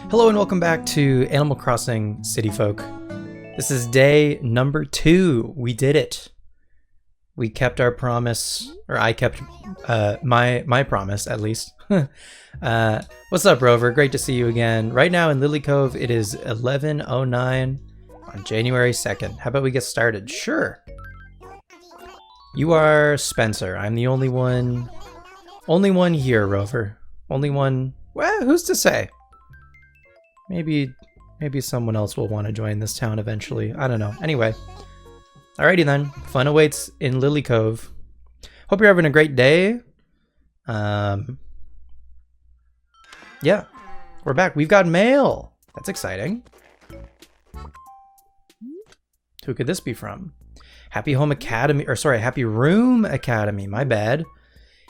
Hello and welcome back to Animal Crossing City Folk. This is day number 2. We did it. We kept our promise, or I kept my promise at least. What's up, Rover? Great to see you again. Right now in Lilycove, it is 11:09 on January 2nd. How about we get started? Sure. You are Spencer. I'm the only one here, Rover. Only one. Well, who's to say? Maybe someone else will want to join this town eventually. I don't know. Anyway. Alrighty then. Fun awaits in Lilycove. Hope you're having a great day. Yeah. We're back. We've got mail. That's exciting. Who could this be from? Happy Home Academy, or sorry, Happy Room Academy. My bad.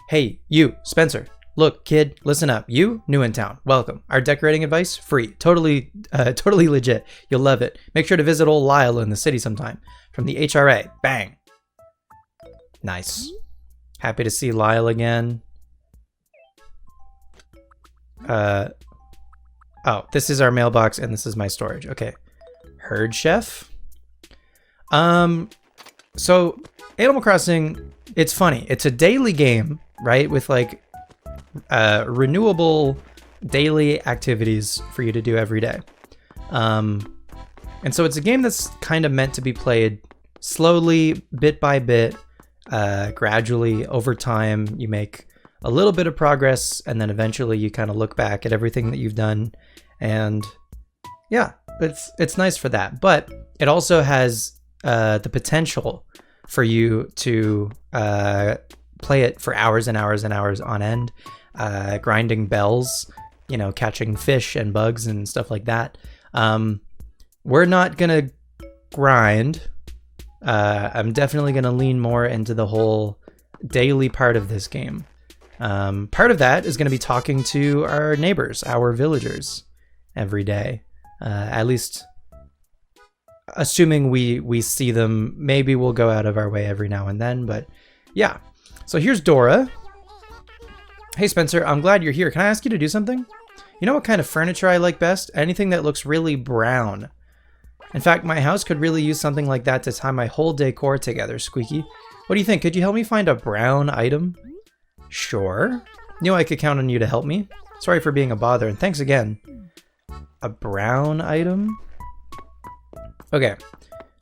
Hey, you, Spencer. Look, kid, listen up. You, new in town. Welcome. Our decorating advice, free. Totally legit. You'll love it. Make sure to visit old Lyle in the city sometime. From the HRA. Bang. Nice. Happy to see Lyle again. Oh, this is our mailbox and this is my storage. Okay. Herd Chef. So Animal Crossing, it's funny. It's a daily game, right? With like renewable daily activities for you to do every day. And so it's a game that's kind of meant to be played slowly, bit by bit, gradually over time. You make a little bit of progress and then eventually you kind of look back at everything that you've done. And yeah, it's nice for that. But it also has the potential for you to play it for hours and hours and hours on end, grinding bells, you know, catching fish and bugs and stuff like that. We're not gonna grind. I'm definitely gonna lean more into the whole daily part of this game. Part of that is gonna be talking to our neighbors, our villagers, every day. At least assuming we see them. Maybe we'll go out of our way every now and then, but yeah. So here's Dora. Hey Spencer, I'm glad you're here. Can I ask you to do something? You know what kind of furniture I like best? Anything that looks really brown. In fact, my house could really use something like that to tie my whole decor together, Squeaky. What do you think? Could you help me find a brown item? Sure. Knew I could count on you to help me. Sorry for being a bother, and thanks again. A brown item? Okay.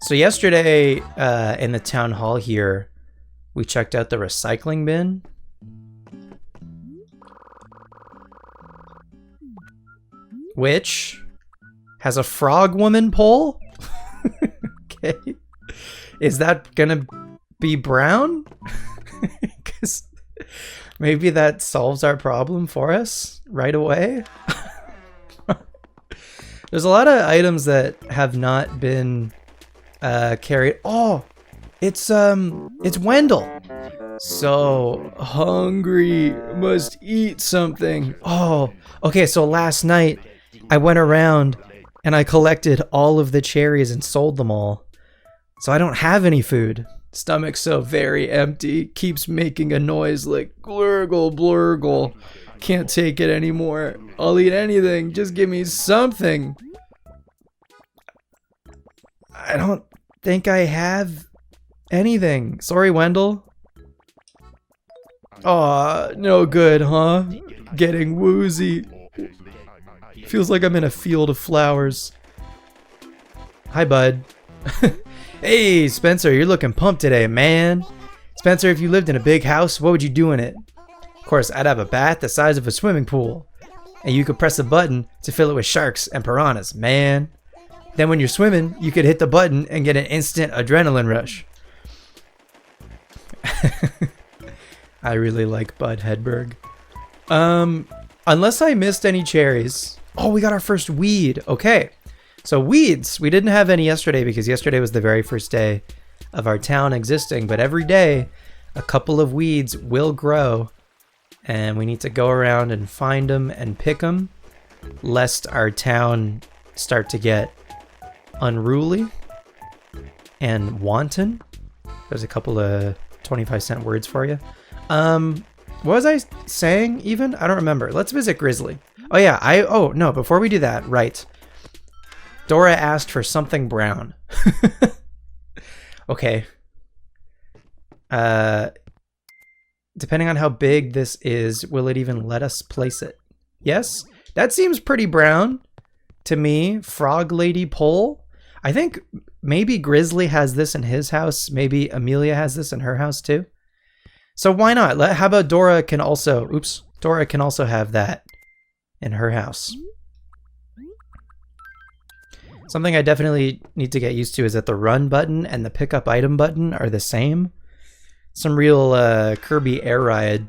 So yesterday in the town hall here, we checked out the recycling bin. Which has a frog woman pole? Okay. Is that gonna be brown? Because maybe that solves our problem for us right away. There's a lot of items that have not been carried. Oh, it's Wendell. So hungry, must eat something. Oh, okay. So last night I went around and I collected all of the cherries and sold them all. So I don't have any food. Stomach's so very empty. Keeps making a noise like glurgle, blurgle. Can't take it anymore. I'll eat anything. Just give me something. I don't think I have anything. Sorry, Wendell. Aw, no good, huh? Getting woozy. Feels like I'm in a field of flowers. Hi, bud. Hey, Spencer, you're looking pumped today, man. Spencer, if you lived in a big house, what would you do in it? Of course, I'd have a bath the size of a swimming pool. And you could press a button to fill it with sharks and piranhas, man. Then when you're swimming, you could hit the button and get an instant adrenaline rush. I really like Bud Hedberg. Unless I missed any cherries. Oh, we got our first weed. Okay. So weeds, we didn't have any yesterday because yesterday was the very first day of our town existing. But every day, a couple of weeds will grow. And we need to go around and find them and pick them, lest our town start to get unruly and wanton. There's a couple of 25-cent words for you. What was I saying even? I don't remember. Let's visit Grizzly. Oh yeah, oh no, before we do that, right. Dora asked for something brown. Okay. Depending on how big this is, will it even let us place it? Yes? That seems pretty brown to me. Frog Lady Pole. I think maybe Grizzly has this in his house. Maybe Amelia has this in her house too. So why not? How about Dora can also, Dora can also have that in her house. Something I definitely need to get used to is that the run button and the pick up item button are the same. Some real Kirby Air Ride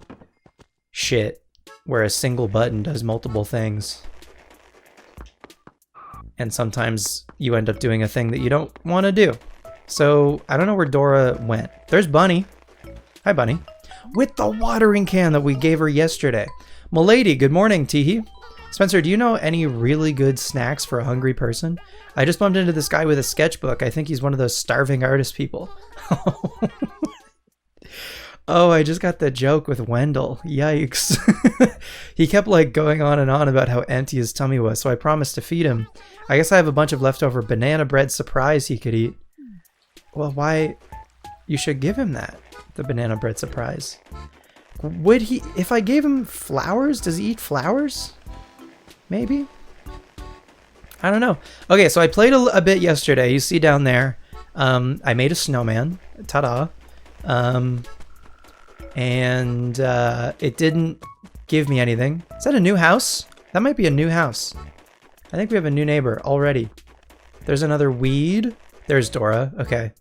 shit where a single button does multiple things. And sometimes you end up doing a thing that you don't want to do. So I don't know where Dora went. There's Bunny. Hi, Bunny. With the watering can that we gave her yesterday. Milady, good morning, Teehee. Spencer, do you know any really good snacks for a hungry person? I just bumped into this guy with a sketchbook. I think he's one of those starving artist people. Oh, I just got the joke with Wendell. Yikes. He kept like going on and on about how empty his tummy was, so I promised to feed him. I guess I have a bunch of leftover banana bread surprise he could eat. Well, why? You should give him that. The banana bread surprise. Would he, if I gave him flowers, does he eat flowers? Maybe? I don't know. Okay, so I played a bit yesterday. You see down there, I made a snowman. Ta-da. And it didn't give me anything. Is that a new house? That might be a new house. I think we have a new neighbor already. There's another weed. There's Dora. Okay.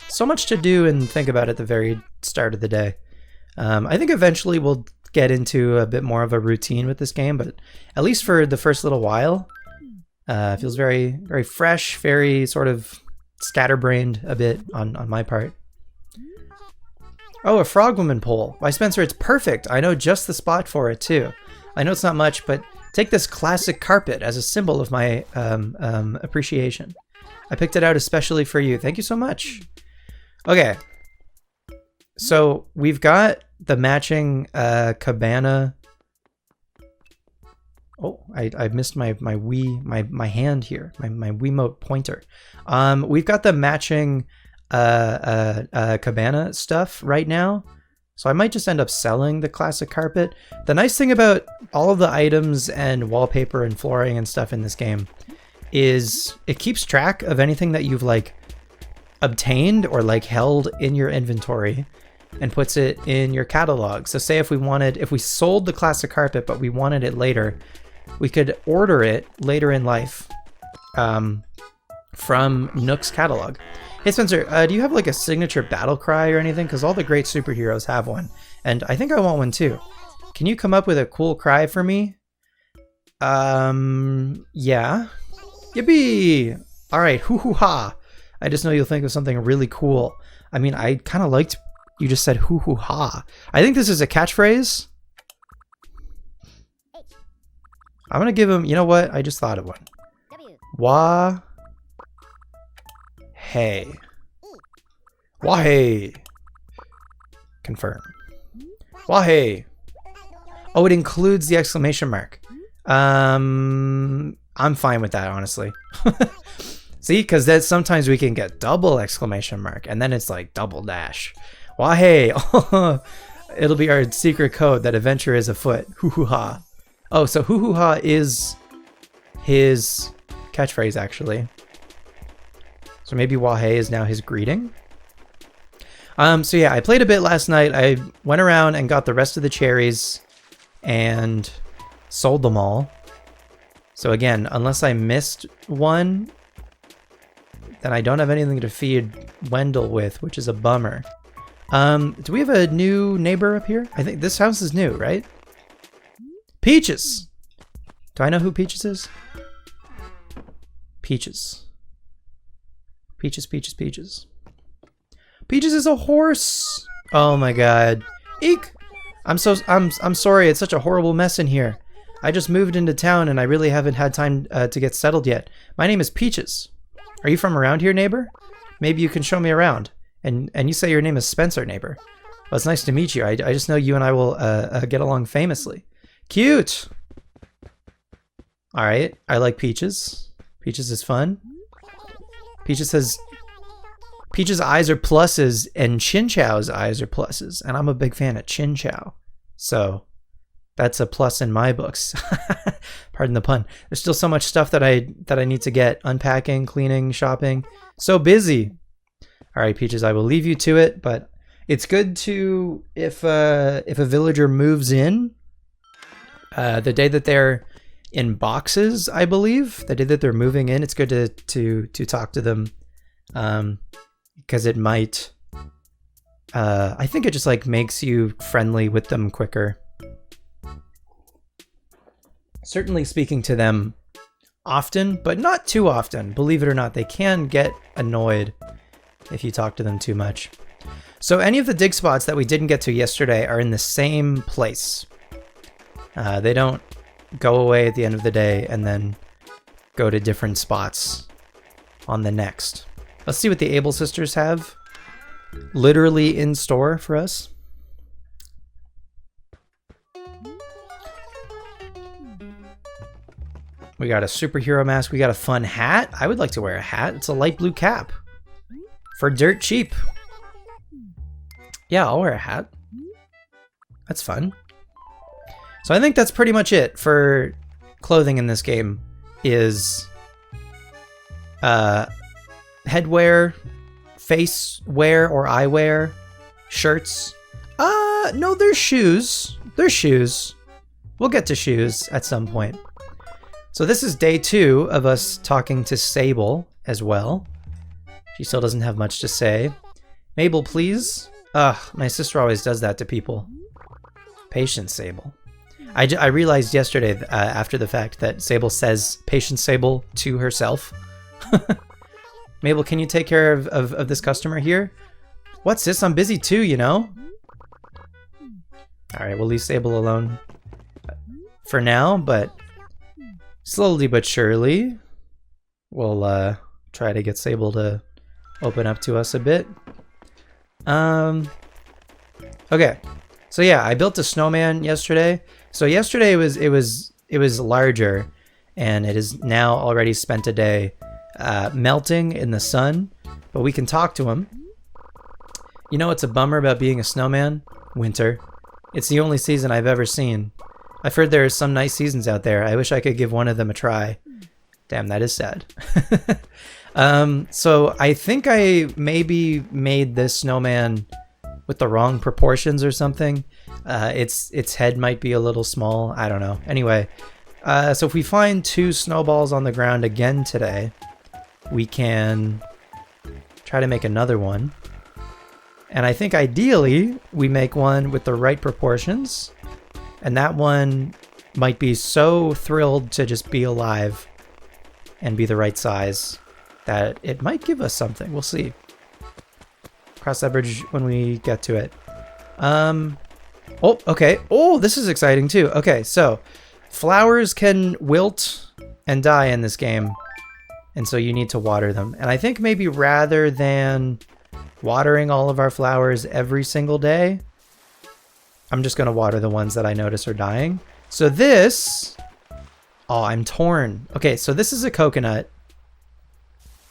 So much to do and think about at the very start of the day. I think eventually we'll get into a bit more of a routine with this game, but at least for the first little while, it feels very, very fresh, very sort of scatterbrained a bit on my part. Oh, a frogwoman pole. Why, Spencer, it's perfect. I know just the spot for it too. I know it's not much, but take this classic carpet as a symbol of my appreciation. I picked it out especially for you. Thank you so much. Okay. So we've got the matching cabana. Oh, I missed my hand here, my Wiimote pointer. We've got the matching cabana stuff right now, so I might just end up selling the classic carpet. The nice thing about all of the items and wallpaper and flooring and stuff in this game is it keeps track of anything that you've like obtained or like held in your inventory and puts it in your catalog. So say if we sold the classic carpet but we wanted it later, we could order it later in life from Nook's catalog. Hey Spencer, do you have like a signature battle cry or anything? Because all the great superheroes have one, and I think I want one too. Can you come up with a cool cry for me? Yeah. Yippee! All right, hoo hoo ha. I just know you'll think of something really cool. I mean, I kind of liked you just said hoo hoo ha. I think this is a catchphrase. I'm gonna give him, you know what? I just thought of one. Wah. Hey. Wah hey. Confirm. Wah hey. Oh, it includes the exclamation mark. I'm fine with that, honestly. See, because that sometimes we can get double exclamation mark, and then it's like double dash. Wah hey. It'll be our secret code that adventure is afoot. Hoo hoo ha. Oh, so hoo hoo ha is his catchphrase, actually. So maybe wah hey is now his greeting. So yeah, I played a bit last night. I went around and got the rest of the cherries and sold them all. So again, unless I missed one, then I don't have anything to feed Wendell with, which is a bummer. Do we have a new neighbor up here? I think this house is new, right? Peaches! Do I know who Peaches is? Peaches. Peaches, Peaches, Peaches. Peaches is a horse! Oh my god. Eek! I'm sorry, it's such a horrible mess in here. I just moved into town and I really haven't had time to get settled yet. My name is Peaches. Are you from around here, neighbor? Maybe you can show me around. And you say your name is Spencer, neighbor. Well, it's nice to meet you. I just know you and I will get along famously. Cute! Alright, I like Peaches. Peaches is fun. Peaches says... Peach's eyes are pluses and Chin Chow's eyes are pluses. And I'm a big fan of Chin Chow. So, that's a plus in my books. Pardon the pun. There's still so much stuff that I need to get. Unpacking, cleaning, shopping. So busy. Alright, Peaches, I will leave you to it, but it's good to, if a villager moves in, the day that they're in boxes, I believe, the day that they're moving in, it's good to talk to them, because it might, I think it just like makes you friendly with them quicker. Certainly speaking to them often, but not too often. Believe it or not, they can get annoyed if you talk to them too much. So any of the dig spots that we didn't get to yesterday are in the same place. They don't go away at the end of the day and then go to different spots on the next. Let's see what the Able sisters have literally in store for us. We got a superhero mask. We got a fun hat. I would like to wear a hat. It's a light blue cap for dirt cheap. Yeah, I'll wear a hat. That's fun. So I think that's pretty much it for clothing in this game. Is headwear, face wear or eyewear, shirts. No, there's shoes. There's shoes. We'll get to shoes at some point. So this is day 2 of us talking to Sable as well. She still doesn't have much to say. Mabel, please. Ugh, my sister always does that to people. Patience, Sable. I realized yesterday after the fact that Sable says Patience, Sable to herself. Mabel, can you take care of this customer here? What, sis? I'm busy too, you know? Alright, we'll leave Sable alone for now, but slowly but surely we'll try to get Sable to open up to us a bit. Okay, so yeah, I built a snowman yesterday. So yesterday it was larger, and it is now already spent a day melting in the sun, but we can talk to him. You know what's a bummer about being a snowman? Winter. It's the only season I've ever seen. I've heard there are some nice seasons out there. I wish I could give one of them a try. Damn, that is sad. So I think I maybe made this snowman with the wrong proportions or something. Its head might be a little small. I don't know. Anyway, so if we find 2 snowballs on the ground again today, we can try to make another one. And I think ideally we make one with the right proportions, and that one might be so thrilled to just be alive and be the right size that it might give us something. We'll see. Cross that bridge when we get to it. Oh, okay. Oh, this is exciting too. Okay, so flowers can wilt and die in this game, and so you need to water them. And I think maybe rather than watering all of our flowers every single day, I'm just going to water the ones that I notice are dying. So this... Oh, I'm torn. Okay, so this is a coconut,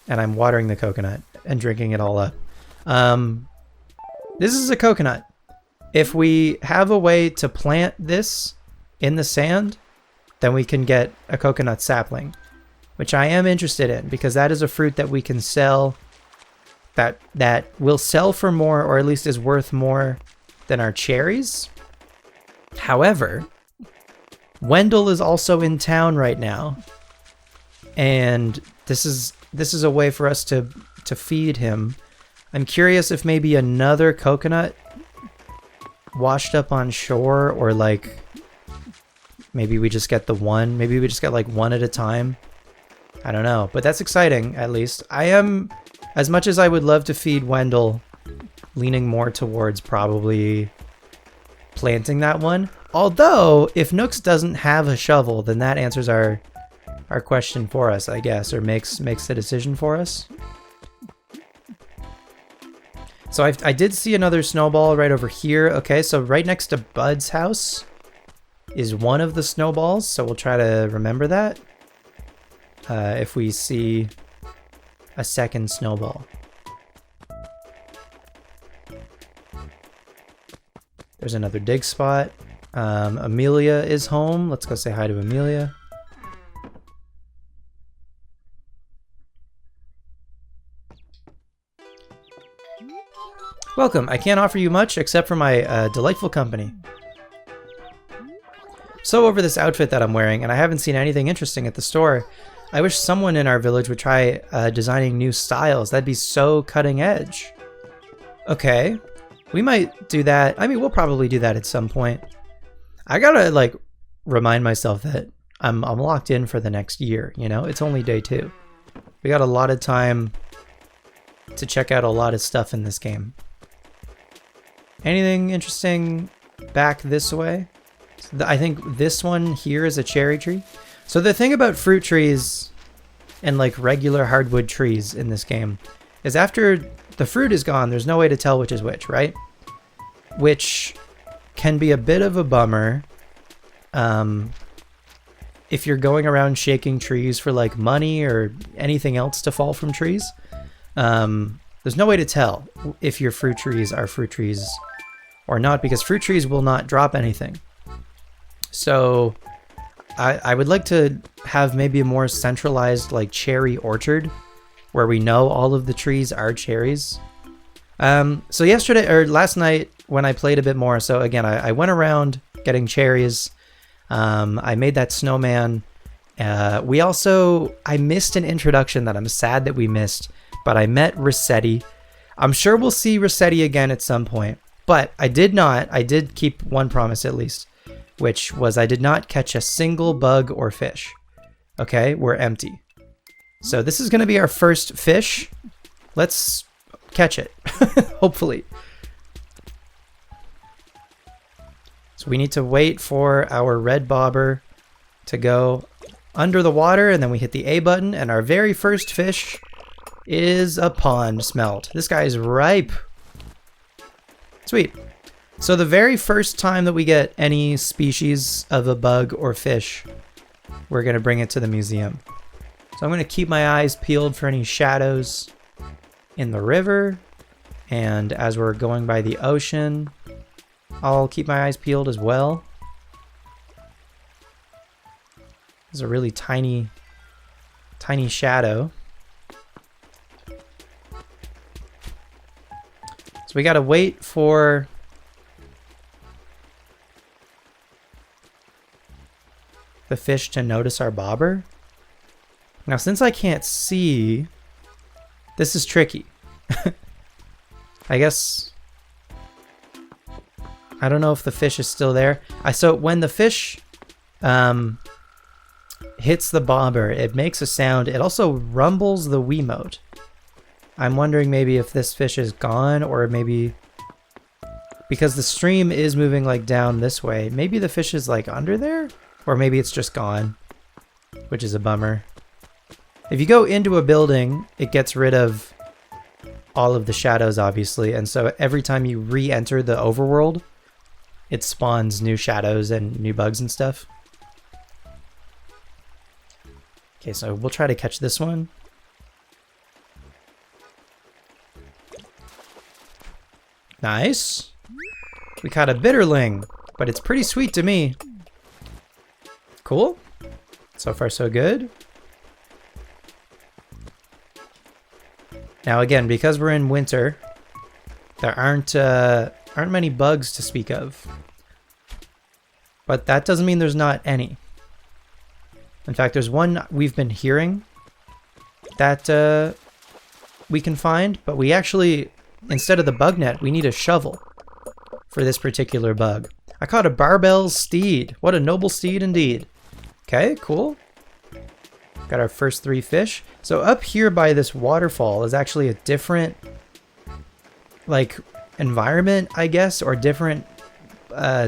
and I'm watering the coconut and drinking it all up. This is a coconut. If we have a way to plant this in the sand, then we can get a coconut sapling, which I am interested in, because that is a fruit that we can sell, that will sell for more, or at least is worth more than our cherries. However, Wendell is also in town right now, and this is a way for us to feed him. I'm curious if maybe another coconut washed up on shore, or like maybe we just get the one. Maybe we just get like one at a time. I don't know, but that's exciting at least. I am, as much as I would love to feed Wendell, leaning more towards probably planting that one. Although, if Nooks doesn't have a shovel, then that answers our question for us, I guess, or makes the decision for us. So I did see another snowball right over here. Okay, so right next to Bud's house is one of the snowballs. So we'll try to remember that if we see a second snowball. There's another dig spot. Amelia is home. Let's go say hi to Amelia. Welcome. I can't offer you much except for my delightful company. So over this outfit that I'm wearing, and I haven't seen anything interesting at the store. I wish someone in our village would try designing new styles. That'd be so cutting edge. Okay, we might do that. I mean, we'll probably do that at some point. I gotta like remind myself that I'm locked in for the next year. You know, it's only day 2. We got a lot of time to check out a lot of stuff in this game. Anything interesting back this way? I think this one here is a cherry tree. So the thing about fruit trees and like regular hardwood trees in this game is after the fruit is gone, there's no way to tell which is which, right? Which can be a bit of a bummer if you're going around shaking trees for like money or anything else to fall from trees. There's no way to tell if your fruit trees are fruit trees or not, because fruit trees will not drop anything. So I would like to have maybe a more centralized like cherry orchard where we know all of the trees are cherries. So yesterday or last night when I played a bit more, so again, I went around getting cherries. I made that snowman. I missed an introduction that I'm sad that we missed, but I met Rossetti. I'm sure we'll see Rossetti again at some point, but I did keep one promise at least, which was I did not catch a single bug or fish. Okay, we're empty. So this is going to be our first fish. Let's catch it, hopefully. So we need to wait for our red bobber to go under the water, and then we hit the A button, and our very first fish is a pond smelt. This guy is ripe. Sweet. So the very first time that we get any species of a bug or fish, we're going to bring it to the museum. So I'm going to keep my eyes peeled for any shadows in the river. And as we're going by the ocean, I'll keep my eyes peeled as well. There's a really tiny shadow. So we got to wait for the fish to notice our bobber. Now, since I can't see, this is tricky. I guess, I don't know if the fish is still there. So when the fish hits the bobber, it makes a sound. It also rumbles the Wiimote. I'm wondering maybe if this fish is gone, or maybe because the stream is moving like down this way, maybe the fish is like under there, or maybe it's just gone, which is a bummer. If you go into a building, it gets rid of all of the shadows, obviously, and so every time you re-enter the overworld, it spawns new shadows and new bugs and stuff. Okay, so we'll try to catch this one. Nice. We caught a bitterling, but it's pretty sweet to me. Cool. So far, so good. Now again, because we're in winter, there aren't many bugs to speak of. But that doesn't mean there's not any. In fact, there's one we've been hearing that we can find, but we actually, instead of the bug net, we need a shovel for this particular bug. I caught a barbell steed. What a noble steed indeed. Okay, cool. Got our first 3 fish. So up here by this waterfall is actually a different, like, environment, I guess, or different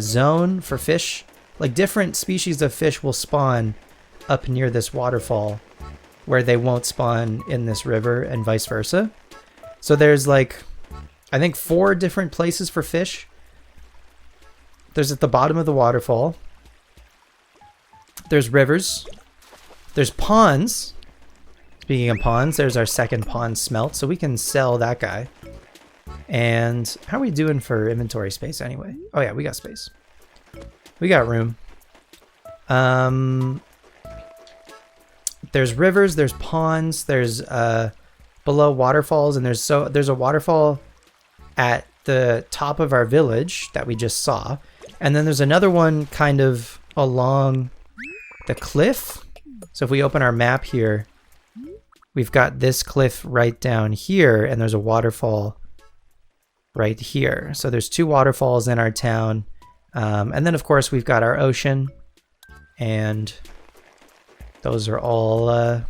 zone for fish. Like, different species of fish will spawn up near this waterfall where they won't spawn in this river and vice versa. So there's like I think 4 different places for fish. There's at the bottom of the waterfall. There's rivers. There's ponds. Speaking of ponds, there's our second pond smelt, so we can sell that guy. And how are we doing for inventory space anyway? Oh yeah, we got space. We got room. There's rivers, there's ponds, there's below waterfalls, and there's a waterfall at the top of our village that we just saw. And then there's another one kind of along the cliff. So if we open our map here, we've got this cliff right down here, and there's a waterfall right here. So there's 2 waterfalls in our town. And then of course we've got our ocean, and those are all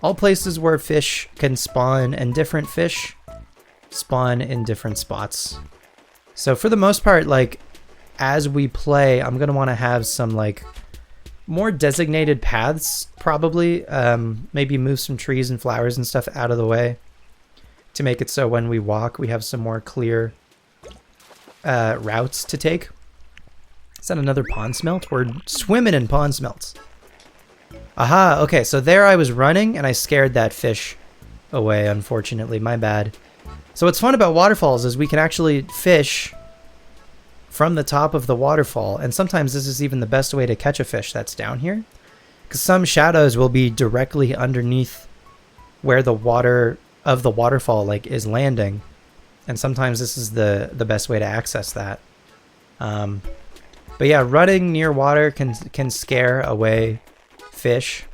places where fish can spawn, and different fish spawn in different spots. So for the most part, like, as we play, I'm gonna want to have some like more designated paths, probably. Maybe move some trees and flowers and stuff out of the way to make it so when we walk, we have some more clear routes to take. Is that another pond smelt? We're swimming in pond smelts. Aha, okay, so there I was running and I scared that fish away, unfortunately. My bad. So what's fun about waterfalls is we can actually fish from the top of the waterfall, and sometimes this is even the best way to catch a fish that's down here, because some shadows will be directly underneath where the water of the waterfall like is landing, and sometimes this is the best way to access that. But yeah, running near water can scare away fish.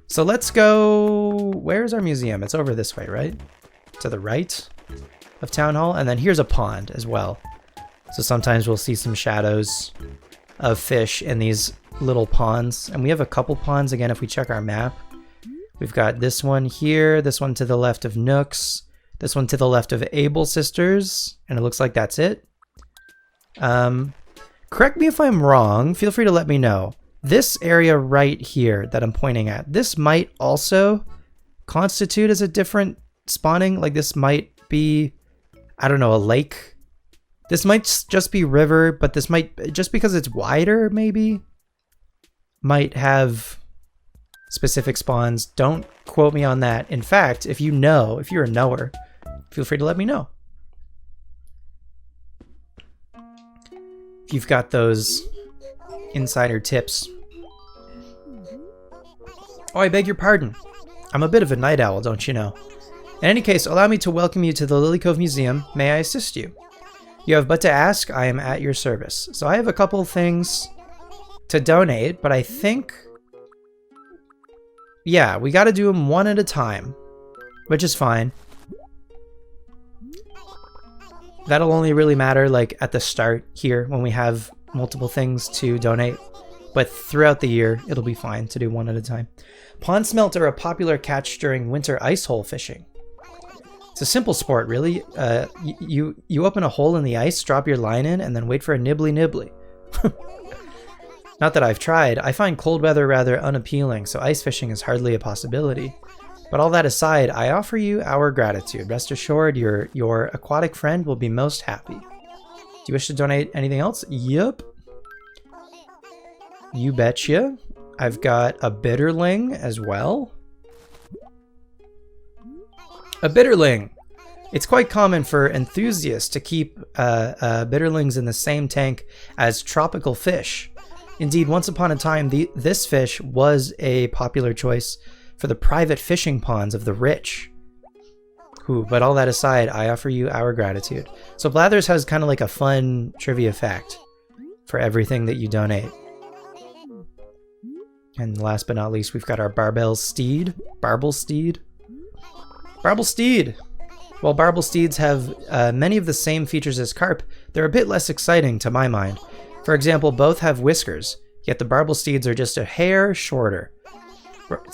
So let's go. Where's our museum? It's over this way, right? To the right of Town Hall. And then here's a pond as well. So sometimes we'll see some shadows of fish in these little ponds. And we have a couple ponds again if we check our map. We've got this one here, this one to the left of Nook's, this one to the left of Able Sisters, and it looks like that's it. Correct me if I'm wrong, feel free to let me know. This area right here that I'm pointing at, this might also constitute as a different spawning. Like this might be, I don't know, a lake. This might just be river, but this might, just because it's wider maybe, might have specific spawns. Don't quote me on that. In fact, if you know, if you're a knower, feel free to let me know. If you've got those insider tips. Oh, I beg your pardon. I'm a bit of a night owl, don't you know? In any case, allow me to welcome you to the Lilycove Museum. May I assist you? You have but to ask, I am at your service. So I have a couple things to donate, but I think, yeah, we gotta do them one at a time, which is fine. That'll only really matter like at the start here when we have multiple things to donate, but throughout the year, it'll be fine to do one at a time. Pond smelt are a popular catch during winter ice hole fishing. It's a simple sport, really. You open a hole in the ice, drop your line in, and then wait for a nibbly nibbly. Not that I've tried. I find cold weather rather unappealing, so ice fishing is hardly a possibility. But all that aside, I offer you our gratitude. Rest assured, your aquatic friend will be most happy. Do you wish to donate anything else? Yep. You betcha. I've got a bitterling as well. A bitterling. It's quite common for enthusiasts to keep bitterlings in the same tank as tropical fish. Indeed, once upon a time, this fish was a popular choice for the private fishing ponds of the rich. Ooh, but all that aside, I offer you our gratitude. So Blathers has kind of like a fun trivia fact for everything that you donate. And last but not least, we've got our Barbel Steed. Barble Steed. Barble Steed! While Barble Steeds have many of the same features as carp, they're a bit less exciting to my mind. For example, both have whiskers, yet the Barble Steeds are just a hair shorter.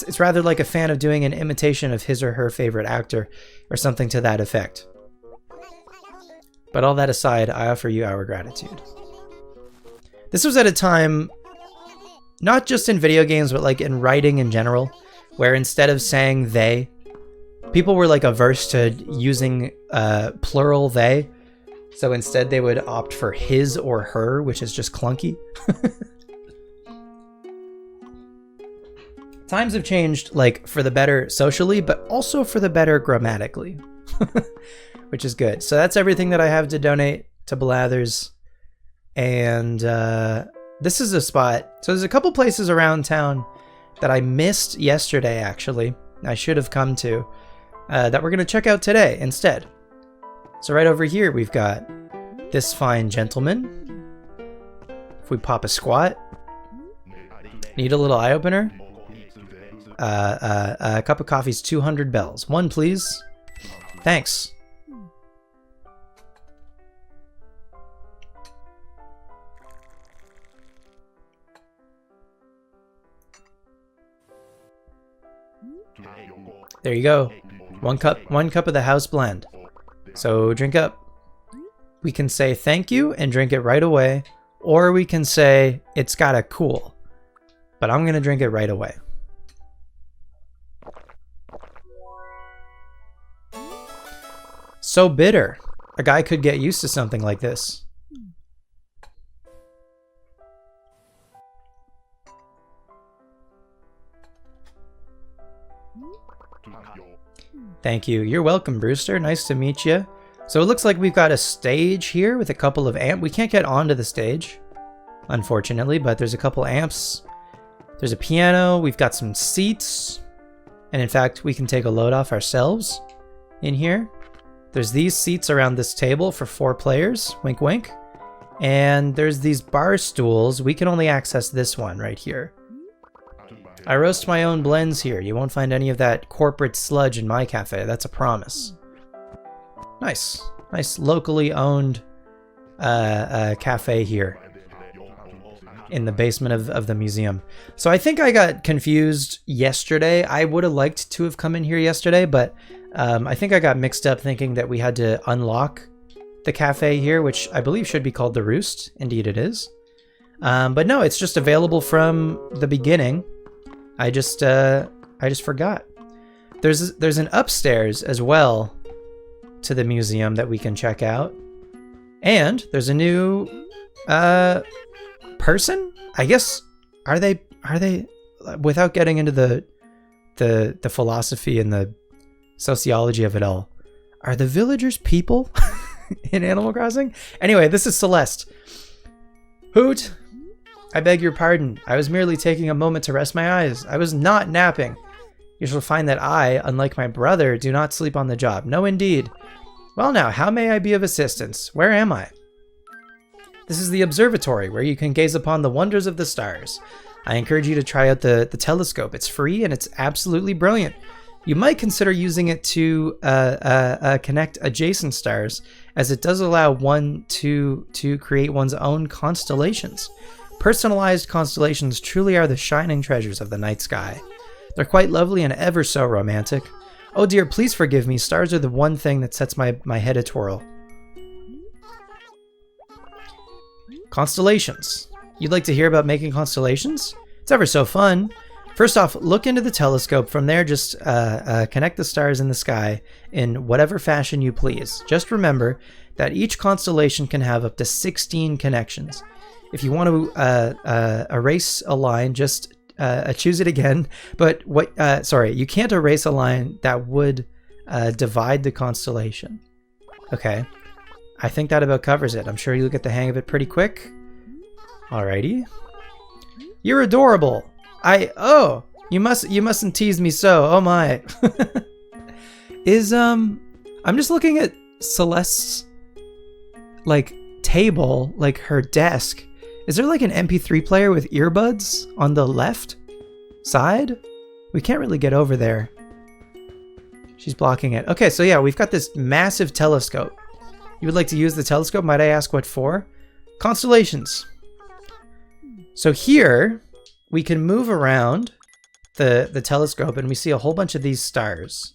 It's rather like a fan of doing an imitation of his or her favorite actor, or something to that effect. But all that aside, I offer you our gratitude. This was at a time, not just in video games, but like in writing in general, where instead of saying they, people were like averse to using plural they. So instead they would opt for his or her, which is just clunky. Times have changed, like, for the better socially, but also for the better grammatically, which is good. So that's everything that I have to donate to Blathers. And this is a spot. So there's a couple places around town that I missed yesterday, actually. I should have come to, that we're going to check out today instead. So right over here, we've got this fine gentleman. If we pop a squat. Need a little eye opener? A cup of coffee's 200 bells. One, please. Thanks. There you go. One cup of the house blend. So drink up. We can say thank you and drink it right away, or we can say it's gotta cool. But I'm gonna drink it right away. So bitter. A guy could get used to something like this. Thank you. You're welcome, Brewster. Nice to meet you. So it looks like we've got a stage here with a couple of amps. We can't get onto the stage, unfortunately, but there's a couple amps. There's a piano. We've got some seats. And in fact, we can take a load off ourselves in here. There's these seats around this table for 4 players. Wink, wink. And there's these bar stools. We can only access this one right here. I roast my own blends here. You won't find any of that corporate sludge in my cafe. That's a promise. Nice. Nice locally owned cafe here in the basement of the museum. So I think I got confused yesterday. I would have liked to have come in here yesterday, but I think I got mixed up thinking that we had to unlock the cafe here, which I believe should be called the Roost. Indeed it is. But no, it's just available from the beginning. I just forgot. There's an upstairs as well to the museum that we can check out. And there's a new person? I guess are they without getting into the philosophy and the sociology of it all, are the villagers people in Animal Crossing? Anyway, this is Celeste. Hoot! I beg your pardon. I was merely taking a moment to rest my eyes. I was not napping. You shall find that I, unlike my brother, do not sleep on the job. No, indeed. Well now, how may I be of assistance? Where am I? This is the observatory, where you can gaze upon the wonders of the stars. I encourage you to try out the telescope. It's free and it's absolutely brilliant. You might consider using it to connect adjacent stars, as it does allow one to create one's own constellations. Personalized constellations truly are the shining treasures of the night sky. They're quite lovely and ever so romantic. Oh dear, please forgive me. Stars are the one thing that sets my head a twirl. Constellations. You'd like to hear about making constellations? It's ever so fun. First off, look into the telescope. From there, just connect the stars in the sky in whatever fashion you please. Just remember that each constellation can have up to 16 connections. If you want to erase a line, just choose it again. But you can't erase a line that would divide the constellation. Okay, I think that about covers it. I'm sure you'll get the hang of it pretty quick. Alrighty. You're adorable. You mustn't tease me so. Oh my. I'm just looking at Celeste's table, her desk. Is there an MP3 player with earbuds on the left side? We can't really get over there. She's blocking it. Okay, so yeah, we've got this massive telescope. You would like to use the telescope? Might I ask what for? Constellations. So here, we can move around the telescope and we see a whole bunch of these stars.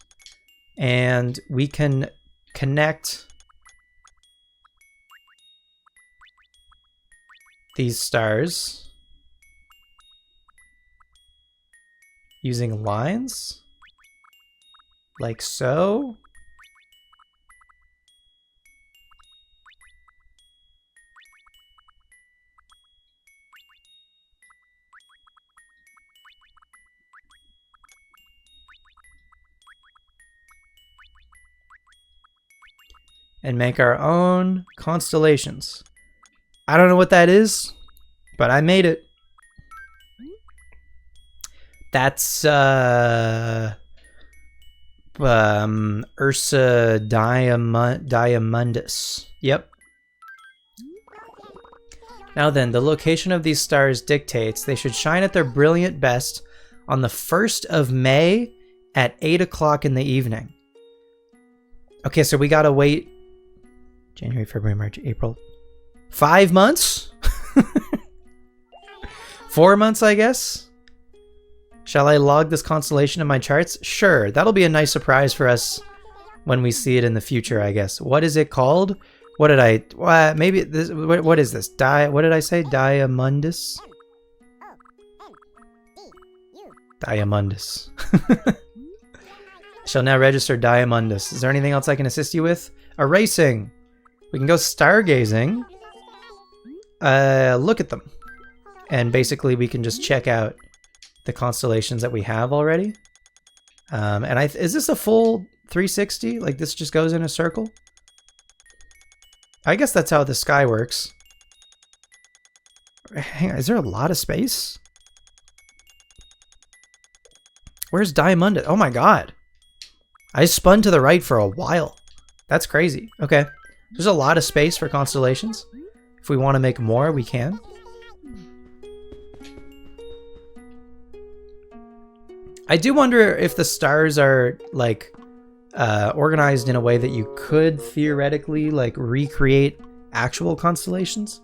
And we can connect these stars using lines. like so. And make our own constellations. I don't know what that is, but I made it. That's Ursa Diamondus. Yep. Now then, the location of these stars dictates they should shine at their brilliant best on the 1st of May at 8 o'clock in the evening. Okay, so we gotta wait January, February, March, April. 5 months? 4 months, I guess? Shall I log this constellation in my charts? Sure, that'll be a nice surprise for us when we see it in the future, I guess. What is it called? What did I... maybe this... What is this? What did I say? Diamondus? Diamondus. Shall now register Diamondus. Is there anything else I can assist you with? Erasing. We can go stargazing. Look at them. And basically we can just check out the constellations that we have already. And is this a full 360? Like this just goes in a circle? I guess that's how the sky works. Hang on, is there a lot of space? Where's Diamondus? Oh my god. I spun to the right for a while. That's crazy. Okay. There's a lot of space for constellations. If we want to make more, we can. I do wonder if the stars are like organized in a way that you could theoretically like recreate actual constellations.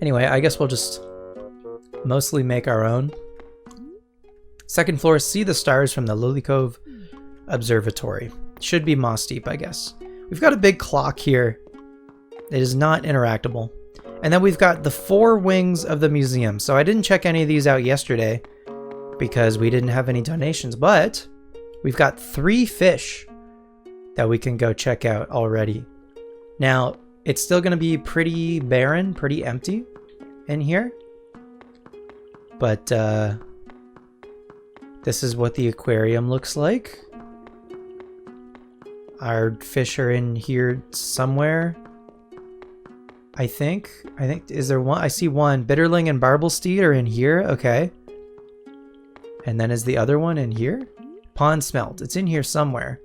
Anyway, I guess we'll just mostly make our own. Second floor, see the stars from the Lilycove Observatory. Should be moss deep, I guess. We've got a big clock here. It is not interactable. And then we've got the 4 wings of the museum. So I didn't check any of these out yesterday because we didn't have any donations, but we've got 3 fish that we can go check out already. Now, it's still going to be pretty barren, pretty empty in here. But this is what the aquarium looks like. Our fish are in here somewhere. I think, is there one? I see one. Bitterling and Barblesteed are in here. Okay. And then is the other one in here? Pond Smelt. It's in here somewhere.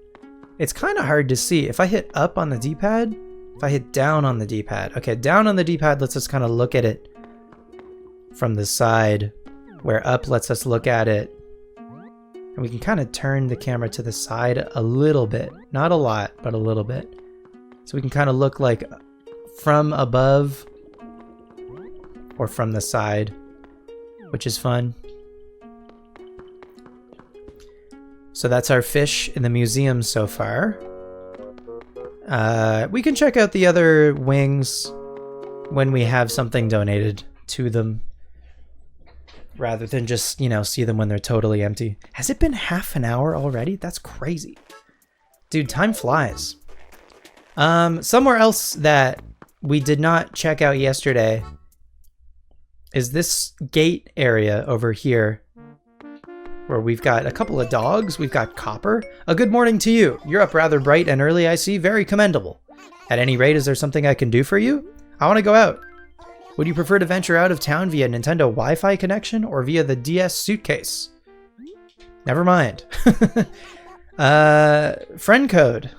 It's kind of hard to see. If I hit up on the D-pad, if I hit down on the D-pad. Okay, down on the D-pad lets us kind of look at it from the side, where up lets us look at it. And we can kind of turn the camera to the side a little bit. Not a lot, but a little bit. So we can kind of look like from above or from the side, which is fun. So that's our fish in the museum so far. We can check out the other wings when we have something donated to them, rather than just, you know, see them when they're totally empty. Has it been half an hour already? That's crazy. Dude, time flies. Somewhere else that we did not check out yesterday is this gate area over here, where we've got a couple of dogs. We've got Copper. A good morning to you. You're up rather bright and early, I see. Very commendable. At any rate, is there something I can do for you? I want to go out. Would you prefer to venture out of town via Nintendo Wi-Fi connection or via the DS suitcase? Never mind. Friend code.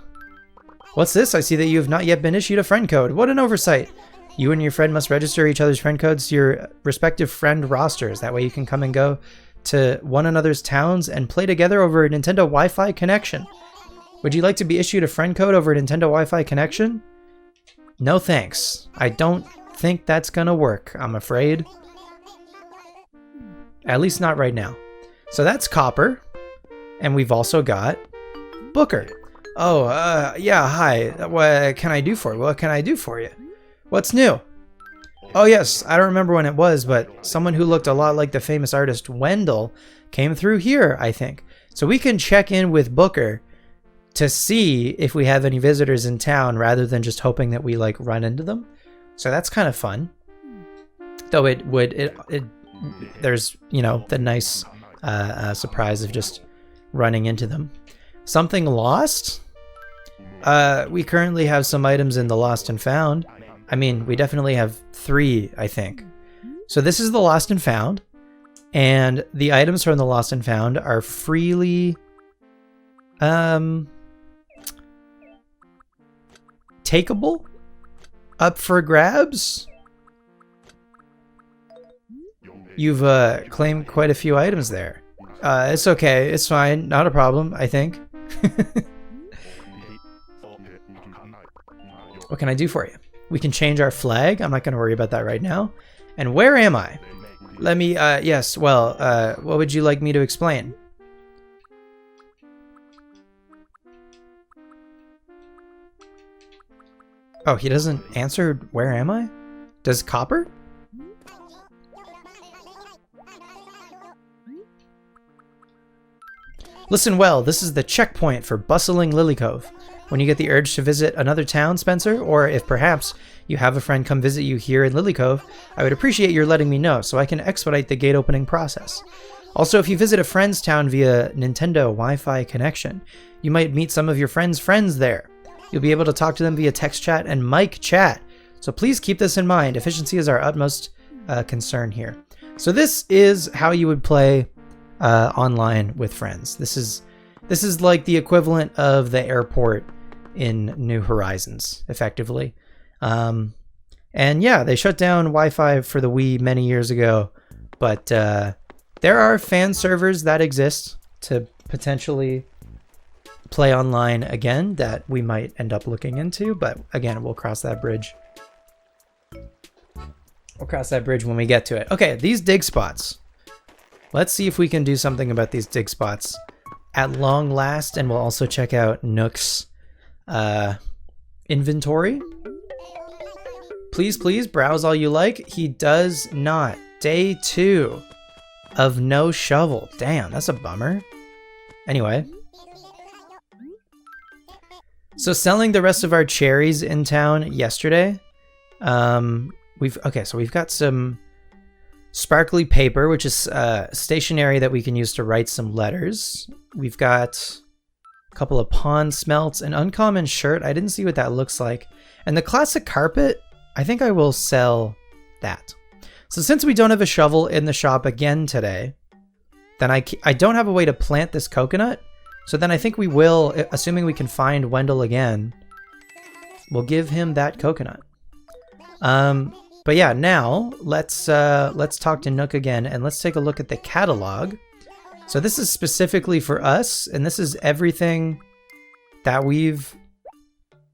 What's this? I see that you have not yet been issued a friend code. What an oversight. You and your friend must register each other's friend codes to your respective friend rosters. That way you can come and go to one another's towns and play together over a Nintendo Wi-Fi connection. Would you like to be issued a friend code over a Nintendo Wi-Fi connection? No thanks. I don't think that's gonna work, I'm afraid. At least not right now. So that's Copper. And we've also got Booker. Oh, yeah, hi. What can I do for you? What can I do for you? What's new? Oh yes, I don't remember when it was, but someone who looked a lot like the famous artist Wendell came through here, I think. So we can check in with Booker to see if we have any visitors in town rather than just hoping that we like run into them. So that's kind of fun. Though there's, you know, the nice surprise of just running into them. Something lost? We currently have some items in the lost and found. I mean, we definitely have 3, I think. So this is the lost and found. And the items from the lost and found are freely takeable, up for grabs. You've claimed quite a few items there. It's okay, it's fine, not a problem, I think. What can I do for you? We can change our flag. I'm not going to worry about that right now. And where am I? Let me, yes, well, what would you like me to explain? Oh, he doesn't answer, where am I? Does Copper? Listen well, this is the checkpoint for bustling Lilycove. When you get the urge to visit another town, Spencer, or if perhaps you have a friend come visit you here in Lilycove, I would appreciate your letting me know so I can expedite the gate opening process. Also, if you visit a friend's town via Nintendo Wi-Fi connection, you might meet some of your friends' friends there. You'll be able to talk to them via text chat and mic chat. So please keep this in mind. Efficiency is our utmost concern here. So this is how you would play online with friends. This is like the equivalent of the airport in New Horizons, effectively. And yeah, they shut down Wi-Fi for the Wii many years ago, but there are fan servers that exist to potentially play online again that we might end up looking into, but again, we'll cross that bridge. We'll cross that bridge when we get to it. Okay, these dig spots. Let's see if we can do something about these dig spots at long last, and we'll also check out Nook's inventory. Please, please, browse all you like. He does not. Day 2 of no shovel. Damn, that's a bummer. Anyway. So selling the rest of our cherries in town yesterday. We've got some sparkly paper, which is stationery that we can use to write some letters. We've got a couple of pond smelts, an uncommon shirt. I didn't see what that looks like. And the classic carpet, I think I will sell that. So since we don't have a shovel in the shop again today, then I don't have a way to plant this coconut. So then I think we will, assuming we can find Wendell again, we'll give him that coconut. But yeah, now let's talk to Nook again, and let's take a look at the catalog. So this is specifically for us, and this is everything that we've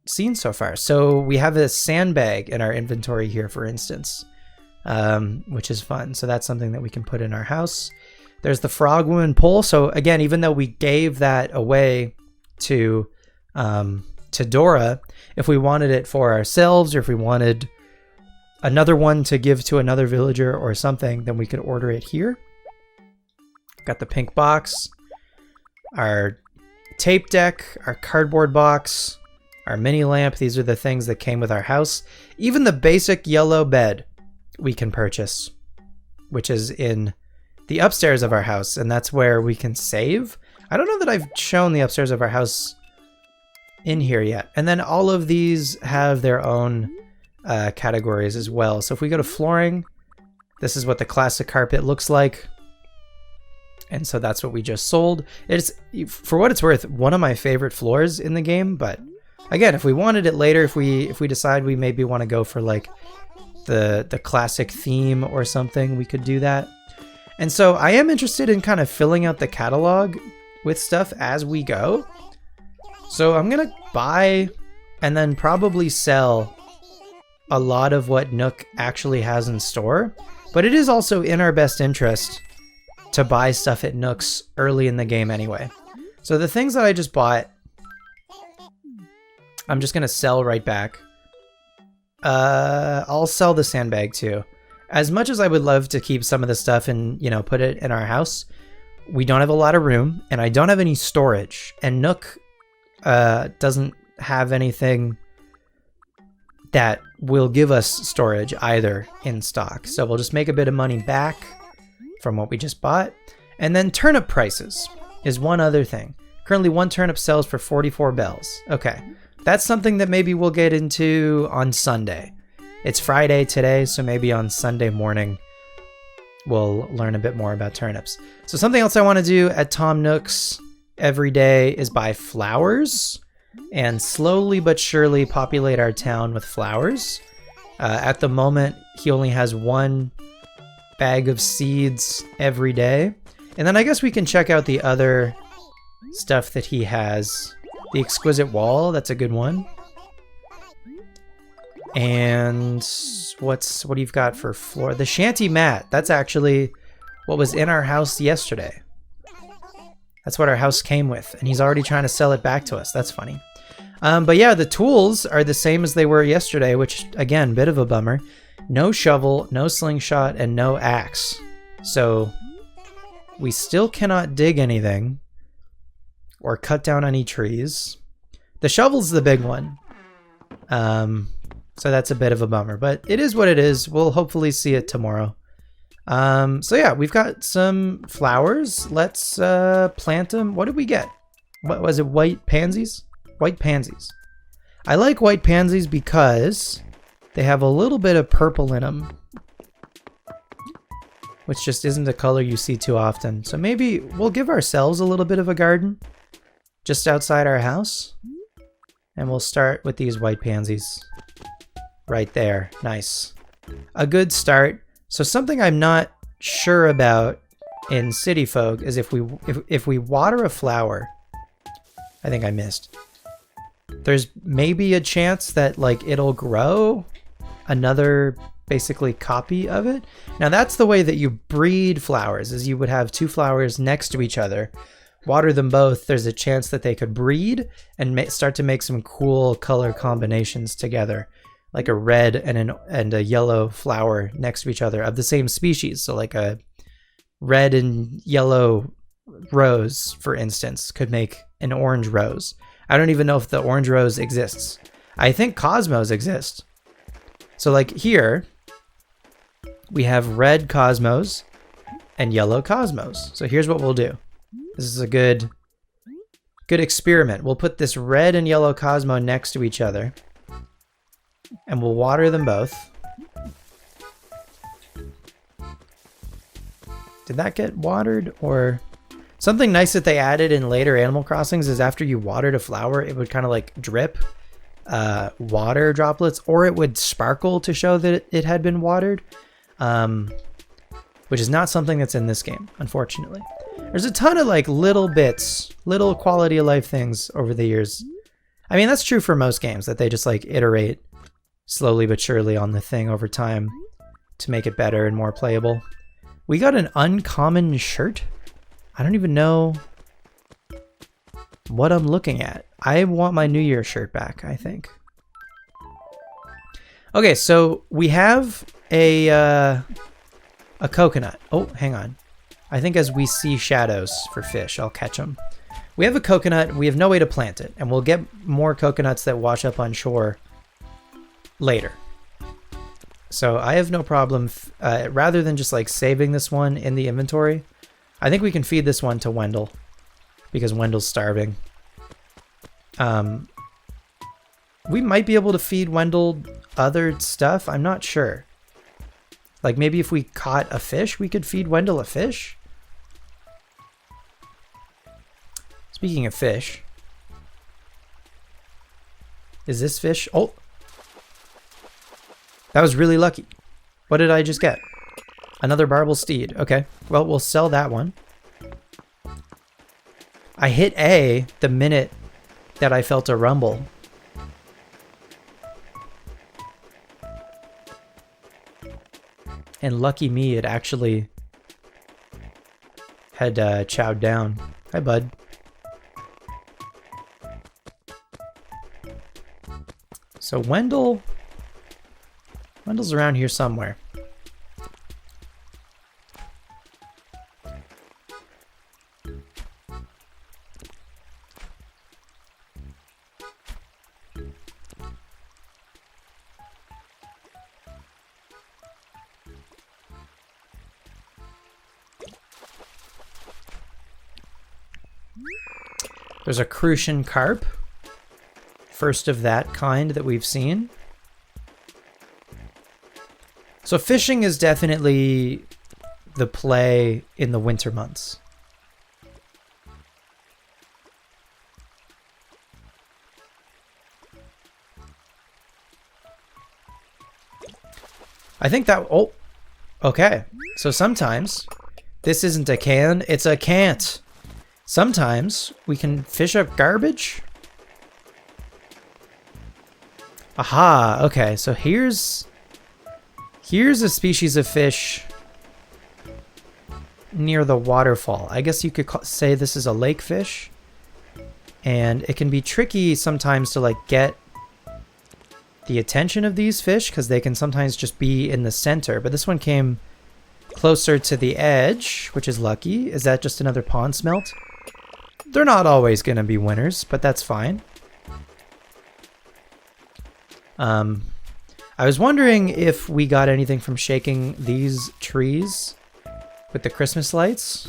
seen so far. So we have a sandbag in our inventory here, for instance, which is fun. So that's something that we can put in our house. There's the Frog Woman pole. So again, even though we gave that away to Dora, if we wanted it for ourselves, or if we wanted another one to give to another villager or something, then we could order it here. Got the pink box, our tape deck, our cardboard box, our mini lamp. These are the things that came with our house. Even the basic yellow bed we can purchase, which is in the upstairs of our house, and that's where we can save. I don't know that I've shown the upstairs of our house in here yet. And then all of these have their own categories as well. So if we go to flooring, this is what the classic carpet looks like. And so that's what we just sold. It's, for what it's worth, one of my favorite floors in the game. But again, if we wanted it later, if we decide we maybe want to go for like the classic theme or something, we could do that. And so I am interested in kind of filling out the catalog with stuff as we go. So I'm gonna buy and then probably sell a lot of what Nook actually has in store, but it is also in our best interest to buy stuff at Nook's early in the game anyway. So the things that I just bought, I'm just gonna sell right back. I'll sell the sandbag too. As much as I would love to keep some of the stuff and, you know, put it in our house, we don't have a lot of room, and I don't have any storage. And Nook doesn't have anything that will give us storage either in stock. So we'll just make a bit of money back from what we just bought. And then turnip prices is one other thing. Currently, one turnip sells for 44 bells. Okay, that's something that maybe we'll get into on Sunday. It's Friday today, so maybe on Sunday morning we'll learn a bit more about turnips. So something else I want to do at Tom Nook's every day is buy flowers and slowly but surely populate our town with flowers. At the moment, he only has one bag of seeds every day. And then I guess we can check out the other stuff that he has. The exquisite wall, that's a good one. And what do you've got for floor? The shanty mat, that's actually what was in our house yesterday. That's what our house came with, and he's already trying to sell it back to us. That's funny. But yeah, the tools are the same as they were yesterday, which, again, bit of a bummer. No shovel, no slingshot, and no axe. So we still cannot dig anything or cut down any trees. The shovel's the big one. So that's a bit of a bummer, but it is what it is. We'll hopefully see it tomorrow. So yeah, we've got some flowers. Let's plant them. What did we get? What was it? White pansies? White pansies. I like white pansies because they have a little bit of purple in them, which just isn't a color you see too often. So maybe we'll give ourselves a little bit of a garden just outside our house. And we'll start with these white pansies right there. Nice. A good start. So something I'm not sure about in City Folk is if we water a flower, I think I missed. There's maybe a chance that like it'll grow another basically copy of it. Now that's the way that you breed flowers, is you would have two flowers next to each other. Water them both, there's a chance that they could breed and start to make some cool color combinations together, like a red and a yellow flower next to each other of the same species. So like a red and yellow rose, for instance, could make an orange rose. I don't even know if the orange rose exists. I think cosmos exist. So like here, we have red cosmos and yellow cosmos. So here's what we'll do. This is a good experiment. We'll put this red and yellow Cosmo next to each other, and we'll water them both. Did that get watered? Or something nice that they added in later Animal Crossings is after you watered a flower, it would kind of like drip water droplets, or it would sparkle to show that it had been watered, which is not something that's in this game, unfortunately. There's a ton of like little bits, little quality of life things over the years. I mean, that's true for most games, that they just like iterate slowly but surely on the thing over time to make it better and more playable. We got an uncommon shirt. I don't even know what I'm looking at. I want my New Year shirt back, I think. Okay, so we have a coconut. Oh, hang on. I think as we see shadows for fish, I'll catch them. We have a coconut. We have no way to plant it, and we'll get more coconuts that wash up on shore later. So I have no problem. Rather than just like saving this one in the inventory, I think we can feed this one to Wendell because Wendell's starving. We might be able to feed Wendell other stuff. I'm not sure. Like maybe if we caught a fish, we could feed Wendell a fish. Speaking of fish, is this fish? Oh, that was really lucky. What did I just get? Another barbel steed. Okay, well, we'll sell that one. I hit A the minute that I felt a rumble. And lucky me, it actually had chowed down. Hi, bud. So Wendell Bundle's around here somewhere. There's a crucian carp. First of that kind that we've seen. So fishing is definitely the play in the winter months. I think that, oh, okay. So sometimes this isn't a can, it's a can't. Sometimes we can fish up garbage. Aha, okay, so here's a species of fish near the waterfall. I guess you could say this is a lake fish. And it can be tricky sometimes to like get the attention of these fish because they can sometimes just be in the center. But this one came closer to the edge, which is lucky. Is that just another pond smelt? They're not always going to be winners, but that's fine. I was wondering if we got anything from shaking these trees with the Christmas lights.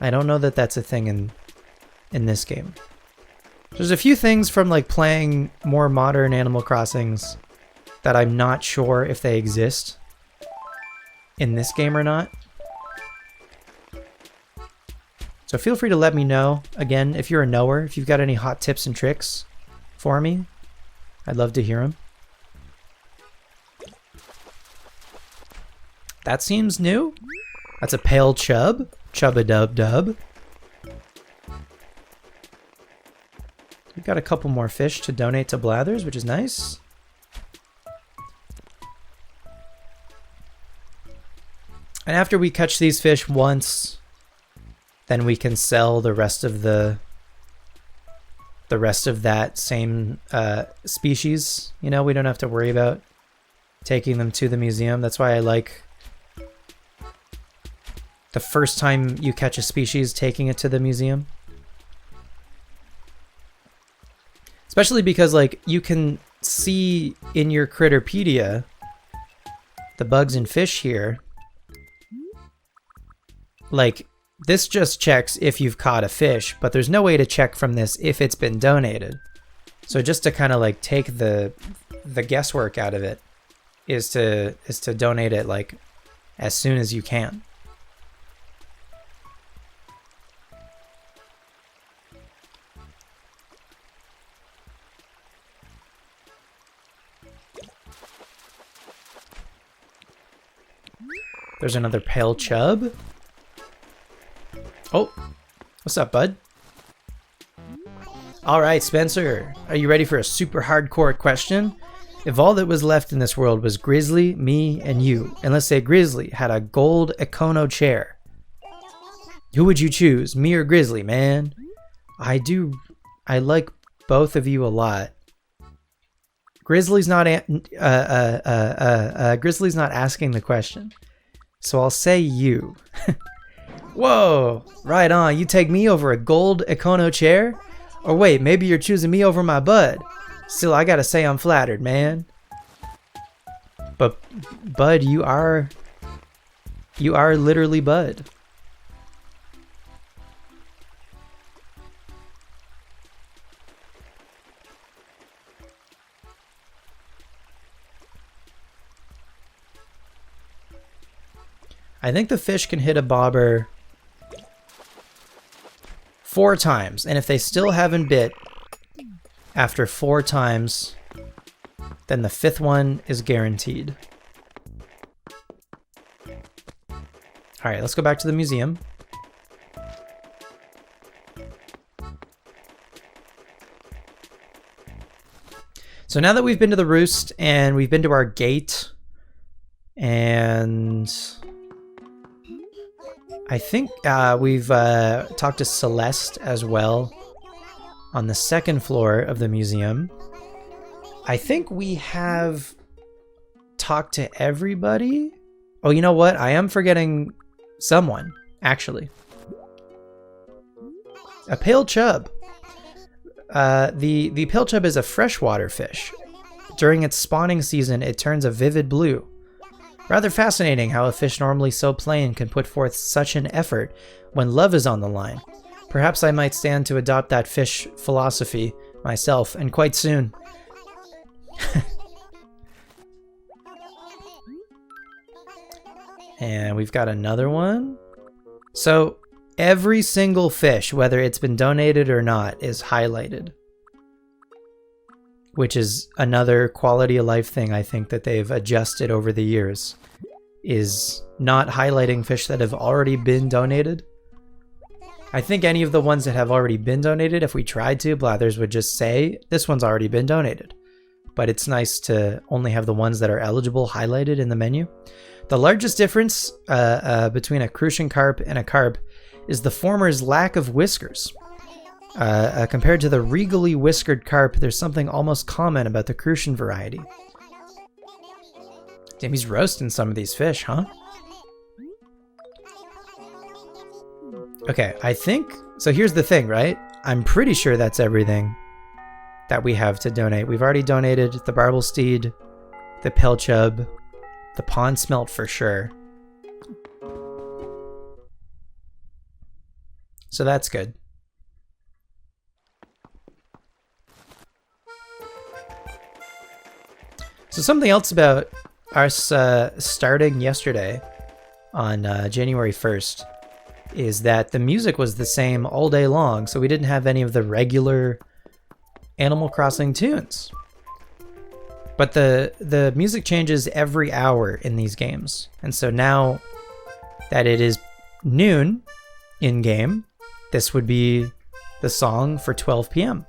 I don't know that that's a thing in this game. There's a few things from like playing more modern Animal Crossings that I'm not sure if they exist in this game or not. So feel free to let me know, again, if you're a knower, if you've got any hot tips and tricks for me. I'd love to hear them. That seems new. That's a pale chub. Chub-a-dub-dub. We've got a couple more fish to donate to Blathers, which is nice. And after we catch these fish once, then we can sell the rest of that same species. You know, we don't have to worry about taking them to the museum. That's why I like the first time you catch a species, taking it to the museum. Especially because like you can see in your Critterpedia the bugs and fish here. Like this just checks if you've caught a fish, but there's no way to check from this if it's been donated. So just to kind of like take the guesswork out of it is to donate it like as soon as you can. There's another pale chub. Oh, what's up, bud? All right, Spencer, are you ready for a super hardcore question? If all that was left in this world was Grizzly, me, and you, and let's say Grizzly had a gold Econo chair, who would you choose, me or Grizzly, man? I like both of you a lot. Grizzly's not Grizzly's not asking the question, so I'll say you. Whoa, right on. You take me over a gold Econo chair? Or wait, maybe you're choosing me over my bud. Still, I gotta say I'm flattered, man. But Bud, you are literally Bud. I think the fish can hit a bobber 4 times, and if they still haven't bit after 4 times, then the 5th one is guaranteed. All right, let's go back to the museum. So now that we've been to the roost and we've been to our gate, and I think we've talked to Celeste as well on the 2nd floor of the museum. I think we have talk to everybody. Oh, you know what? I am forgetting someone, actually. A pale chub. The pale chub is a freshwater fish. During its spawning season, it turns a vivid blue. Rather fascinating how a fish normally so plain can put forth such an effort when love is on the line. Perhaps I might stand to adopt that fish philosophy myself, and quite soon. And we've got another one. So every single fish, whether it's been donated or not, is highlighted. Which is another quality of life thing I think that they've adjusted over the years, is not highlighting fish that have already been donated. I think any of the ones that have already been donated, if we tried to, Blathers would just say, this one's already been donated. But it's nice to only have the ones that are eligible highlighted in the menu. The largest difference between a crucian carp and a carp is the former's lack of whiskers. Compared to the regally whiskered carp, there's something almost common about the crucian variety. Damn, he's roasting some of these fish, huh? Okay, I think... So here's the thing, right? I'm pretty sure that's everything that we have to donate. We've already donated the barbel steed, the pelchub, the pond smelt for sure. So that's good. So something else about us starting yesterday on January 1st is that the music was the same all day long, so we didn't have any of the regular Animal Crossing tunes. But the music changes every hour in these games. And so now that it is noon in-game, this would be the song for 12 p.m.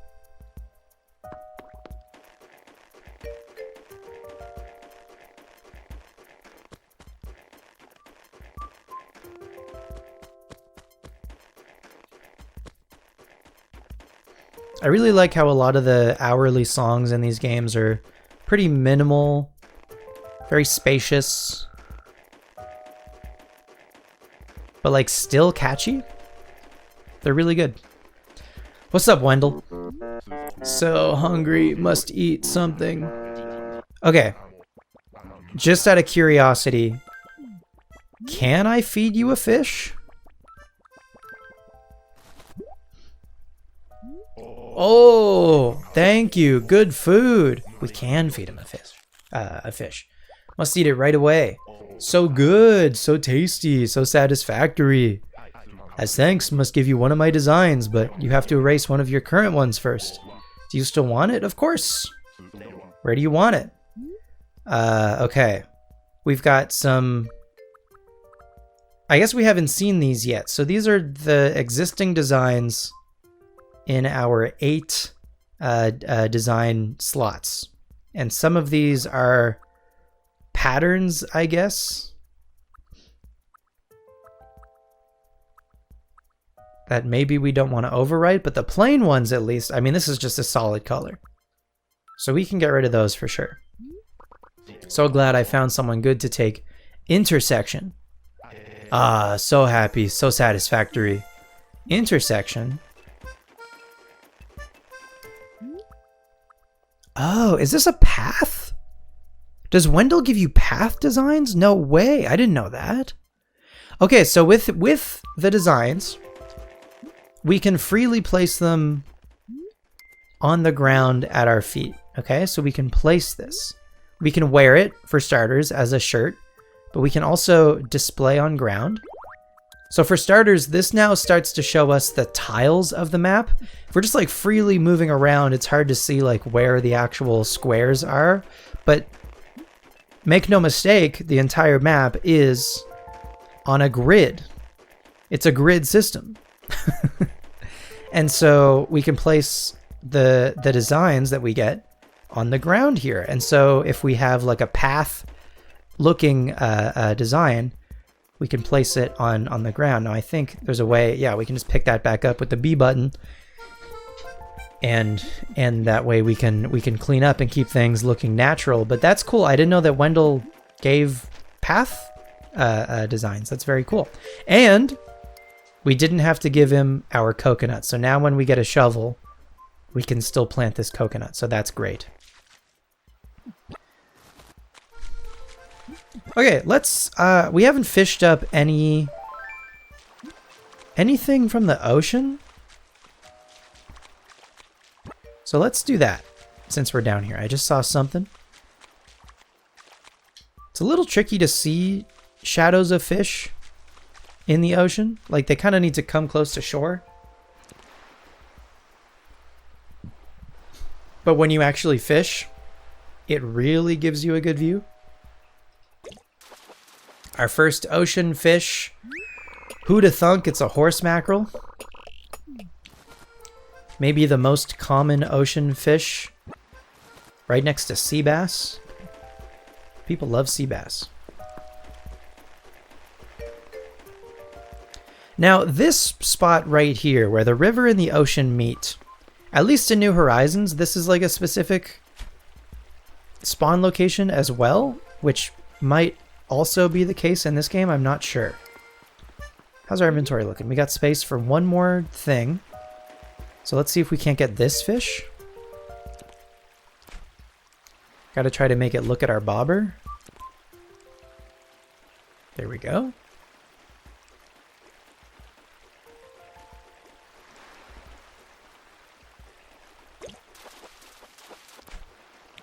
I really like how a lot of the hourly songs in these games are pretty minimal, very spacious, but like still catchy. They're really good. What's up, Wendell? So hungry, must eat something. Okay, just out of curiosity, can I feed you a fish? Oh, thank you. Good food. We can feed him a fish. Must eat it right away. So good, so tasty, so satisfactory. As thanks, must give you one of my designs, but you have to erase one of your current ones first. Do you still want it? Of course. Where do you want it? Okay. We've got some... I guess we haven't seen these yet. So these are the existing designs in our 8 design slots. And some of these are patterns, I guess, that maybe we don't want to overwrite, but the plain ones at least, I mean, this is just a solid color. So we can get rid of those for sure. So glad I found someone good to take intersection. Ah, so happy, so satisfactory. Intersection. Oh, is this a path? Does Wendell give you path designs? No way. I didn't know that. Okay, so with the designs, we can freely place them on the ground at our feet. Okay, so we can place this. We can wear it, for starters, as a shirt, but we can also display on ground. So for starters, this now starts to show us the tiles of the map. If we're just like freely moving around, it's hard to see like where the actual squares are. But make no mistake, the entire map is on a grid. It's a grid system. And so we can place the designs that we get on the ground here. And so if we have like a path looking design, we can place it on the ground. Now I think there's a way, yeah, we can just pick that back up with the B button. and that way we can clean up and keep things looking natural. But that's cool. I didn't know that Wendell gave path designs. That's very cool. And we didn't have to give him our coconut. So now when we get a shovel, we can still plant this coconut. So that's great. Okay, let's we haven't fished up anything from the ocean. So let's do that since we're down here. I just saw something. It's a little tricky to see shadows of fish in the ocean. Like, they kind of need to come close to shore. But when you actually fish, it really gives you a good view. Our first ocean fish. Who'da thunk it's a horse mackerel? Maybe the most common ocean fish, right next to sea bass. People love sea bass. Now, this spot right here, where the river and the ocean meet, at least in New Horizons, this is like a specific spawn location as well, which might also be the case in this game. I'm not sure. How's our inventory looking? We got space for one more thing. So let's see if we can't get this fish. Gotta try to make it look at our bobber. There we go.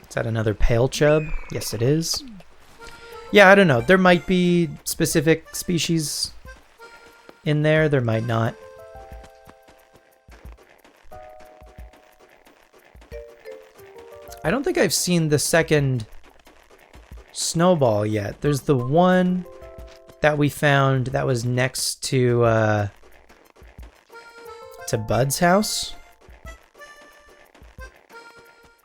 Is that another pale chub? Yes, it is. Yeah, I don't know. There might be specific species in there. There might not. I don't think I've seen the second snowball yet. There's the one that we found that was next to Bud's house.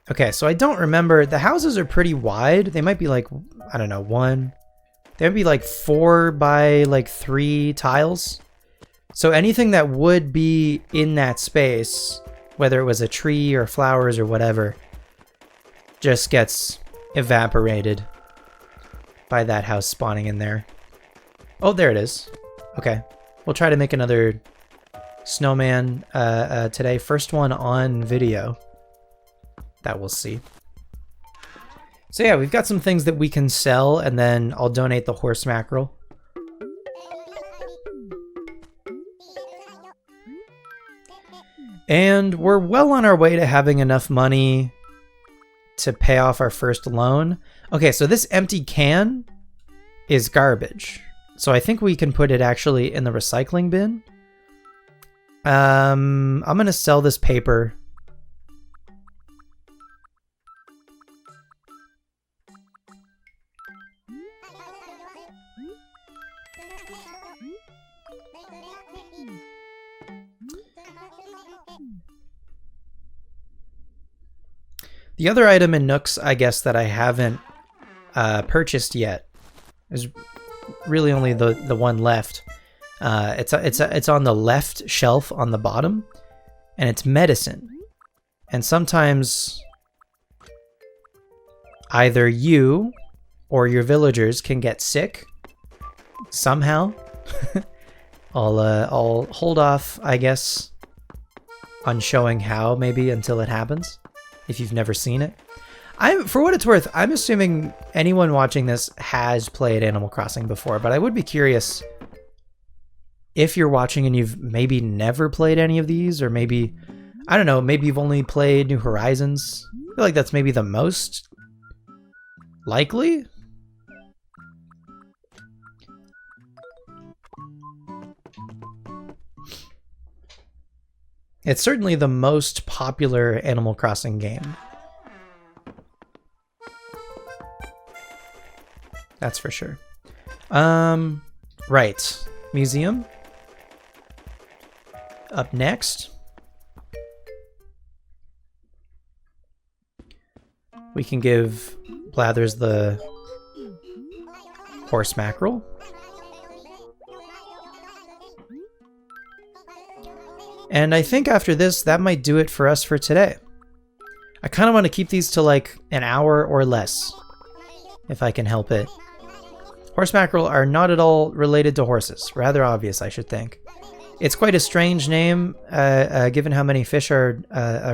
Okay, so I don't remember. The houses are pretty wide. They might be like, I don't know, they might be like 4 by like 3 tiles. So anything that would be in that space, whether it was a tree or flowers or whatever, just gets evaporated by that house spawning in there. Oh, there it is. Okay, we'll try to make another snowman today. First one on video that we'll see. So yeah, we've got some things that we can sell, and then I'll donate the horse mackerel. And we're well on our way to having enough money to pay off our first loan. Okay, so this empty can is garbage. So I think we can put it actually in the recycling bin. I'm gonna sell this paper. The other item in Nooks, I guess, that I haven't purchased yet is really only the one left. It's on the left shelf on the bottom, and it's medicine. And sometimes either you or your villagers can get sick somehow. I'll hold off, I guess, on showing how maybe until it happens. If you've never seen it. For what it's worth, I'm assuming anyone watching this has played Animal Crossing before, but I would be curious if you're watching and you've maybe never played any of these, or maybe, I don't know, maybe you've only played New Horizons. I feel like that's maybe the most likely. It's certainly the most popular Animal Crossing game. That's for sure. Right. Museum. Up next. We can give Blathers the horse mackerel. And I think after this, that might do it for us for today. I kind of want to keep these to like an hour or less, if I can help it. Horse mackerel are not at all related to horses. Rather obvious, I should think. It's quite a strange name, given how many fish are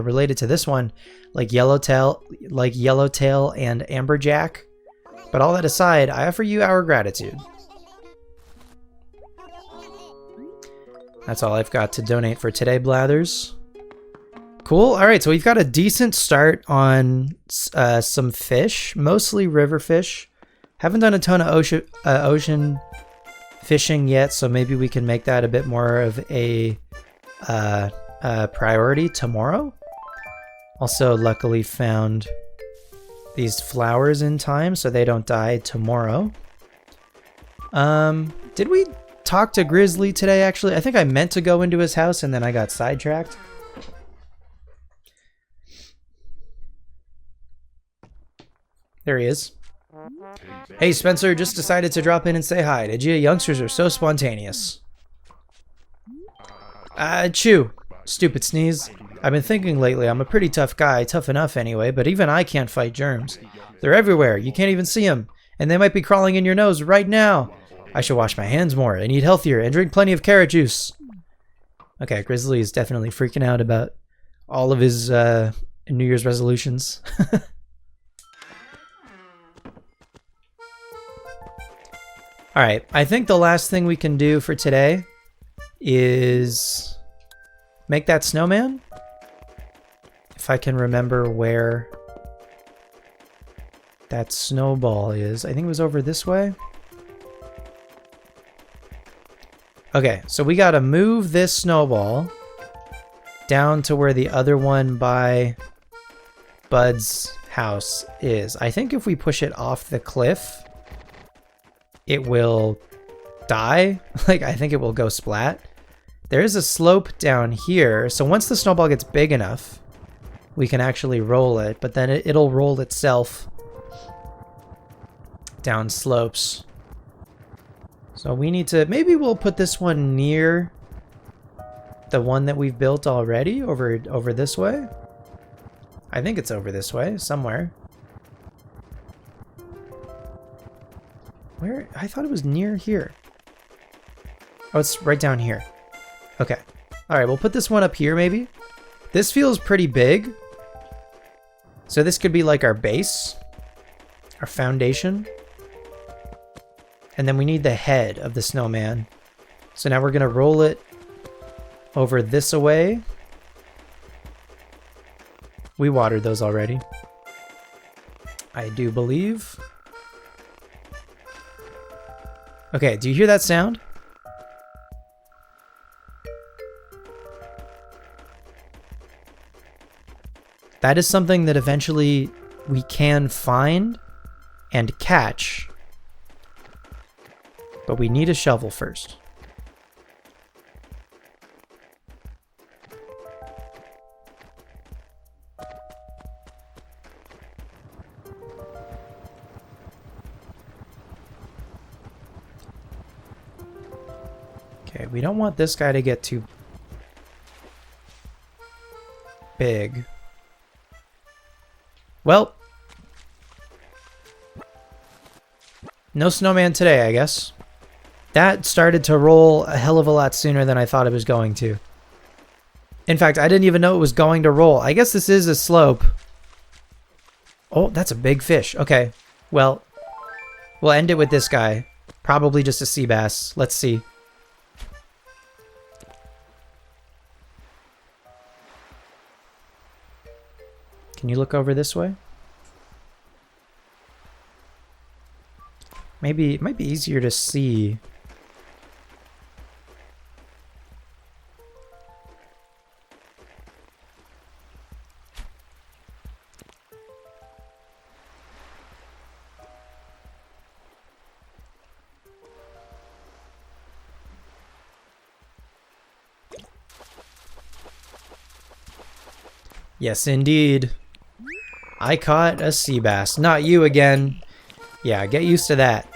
related to this one, like yellowtail and amberjack. But all that aside, I offer you our gratitude. That's all I've got to donate for today, Blathers. Cool. All right, so we've got a decent start on some fish, mostly river fish. Haven't done a ton of ocean fishing yet, so maybe we can make that a bit more of a priority tomorrow. Also, luckily found these flowers in time so they don't die tomorrow. Did we talk to Grizzly today, actually? I think I meant to go into his house and then I got sidetracked. There he is. Hey Spencer, just decided to drop in and say hi. Did you? Youngsters are so spontaneous. Chew. Stupid sneeze. I've been thinking lately I'm a pretty tough guy, tough enough anyway, but even I can't fight germs. They're everywhere, you can't even see them, and they might be crawling in your nose right now. I should wash my hands more and eat healthier and drink plenty of carrot juice. Okay, Grizzly is definitely freaking out about all of his New Year's resolutions. Alright, I think the last thing we can do for today is make that snowman. If I can remember where that snowball is. I think it was over this way. Okay, so we gotta move this snowball down to where the other one by Bud's house is. I think if we push it off the cliff, it will die. Like, I think it will go splat. There is a slope down here, so once the snowball gets big enough, we can actually roll it, but then it'll roll itself down slopes. So we need to, maybe we'll put this one near the one that we've built already, over this way. I think it's over this way, somewhere. Where? I thought it was near here. Oh, it's right down here. Okay. Alright, we'll put this one up here, maybe. This feels pretty big. So this could be like our base. Our foundation. And then we need the head of the snowman. So now we're going to roll it over this away. We watered those already, I do believe. Okay, do you hear that sound? That is something that eventually we can find and catch. But we need a shovel first. Okay, we don't want this guy to get too big. Well, no snowman today, I guess. That started to roll a hell of a lot sooner than I thought it was going to. In fact, I didn't even know it was going to roll. I guess this is a slope. Oh, that's a big fish. Okay, well, we'll end it with this guy. Probably just a sea bass. Let's see. Can you look over this way? Maybe it might be easier to see. Yes, indeed. I caught a sea bass. Not you again. Yeah, get used to that.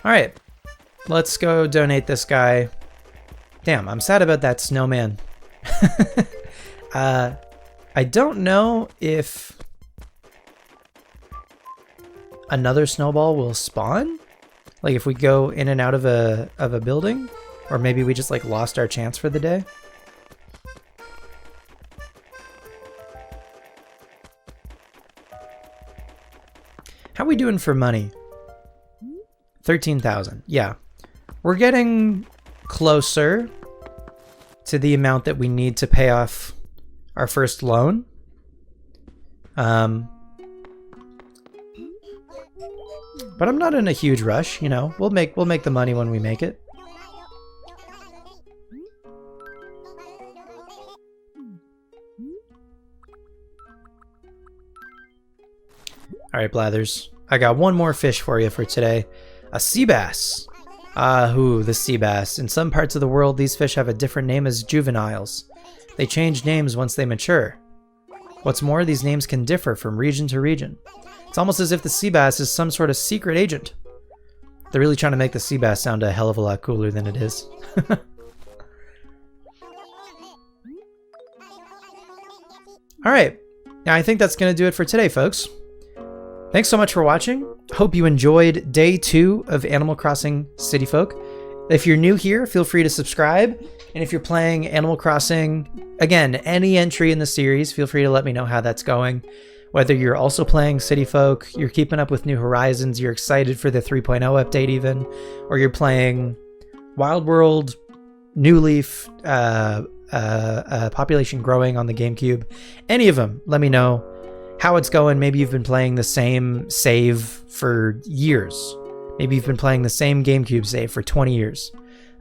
Alright. Let's go donate this guy. Damn, I'm sad about that snowman. I don't know if another snowball will spawn. Like if we go in and out of a building, or maybe we just like lost our chance for the day. How we doing for money? 13,000. Yeah. We're getting closer to the amount that we need to pay off our first loan. But I'm not in a huge rush, you know. We'll make the money when we make it. All right, Blathers. I got one more fish for you for today. A sea bass. The sea bass. In some parts of the world, these fish have a different name as juveniles. They change names once they mature. What's more, these names can differ from region to region. It's almost as if the sea bass is some sort of secret agent. They're really trying to make the sea bass sound a hell of a lot cooler than it is. All right. Now, I think that's going to do it for today, folks. Thanks so much for watching. Hope you enjoyed day 2 of Animal Crossing City Folk. If you're new here, feel free to subscribe. And if you're playing Animal Crossing, again, any entry in the series, feel free to let me know how that's going. Whether you're also playing City Folk, you're keeping up with New Horizons, you're excited for the 3.0 update even, or you're playing Wild World, New Leaf, Population Growing on the GameCube, any of them, let me know how it's going. Maybe you've been playing the same save for years. Maybe you've been playing the same GameCube save for 20 years.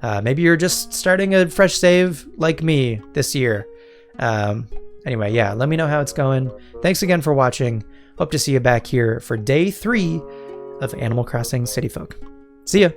Maybe you're just starting a fresh save like me this year. Anyway, yeah, let me know how it's going. Thanks again for watching. Hope to see you back here for day 3 of Animal Crossing City Folk. See ya!